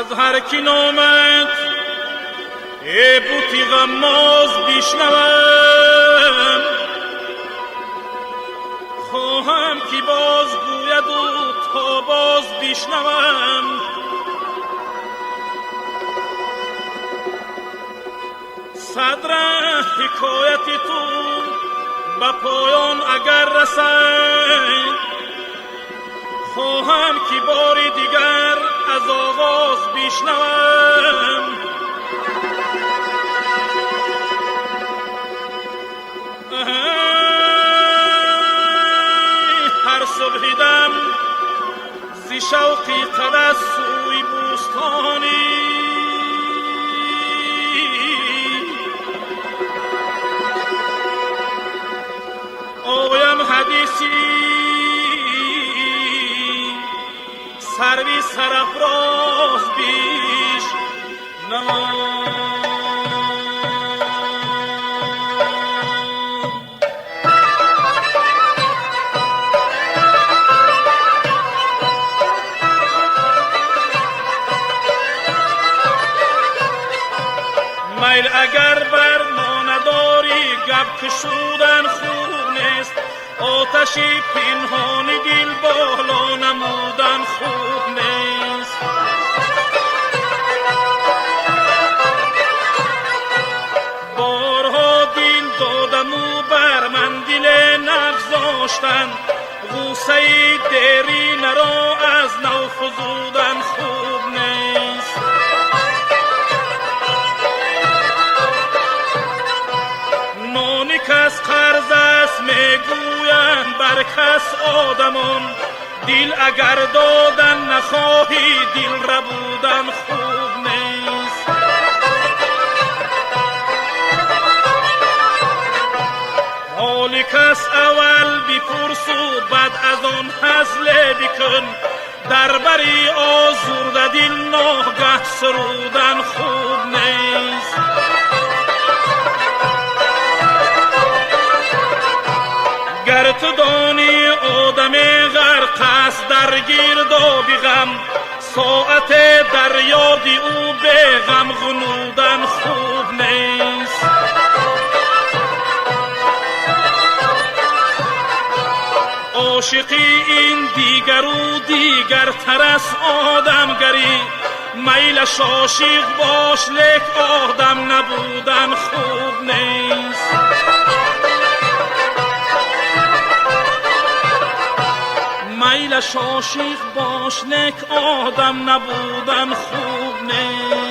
از هر کی نامت ای بوتی غماز بیشنوم، خواهم کی باز گوید و تا باز بیشنوم. صدر حکایت تو به پایان اگر رسد، خواهم کی باری دیگر از آغاز بیشنوم. هر صبح دم زی شوقی قدس سوی بوستانی، آیم حدیثی سروی سرافراز بیش نمان. میل اگر بر ما نداری گپ کشودن خوب نیست، آتشی پنهانی دل بالا نمودن خوب نیست. بارها دل دادم و بر من دل نگذاشتن، غوسه دیرینه را از نو فزودن خوب نیست. نانی کس قرض است میگویند بر کس آدمان، دل اگر دادن نخواهی دل ربودن خوب نیست. حال کس اول بپرس و بعد از آن هزله بکن، در بری آزرده دل ناگه سرودن خوب نیست. گر تو دانی آدم غرق است در گرداب غم، ساعت در یاد او به غم غنودن خوب نیست. عاشقی این دیگر و دیگر تر است آدمگری، میلش عاشق باش لیک آدم نبودن خوب نیست. میلش عاشق باش لیک آدم نبودن خوب نیست.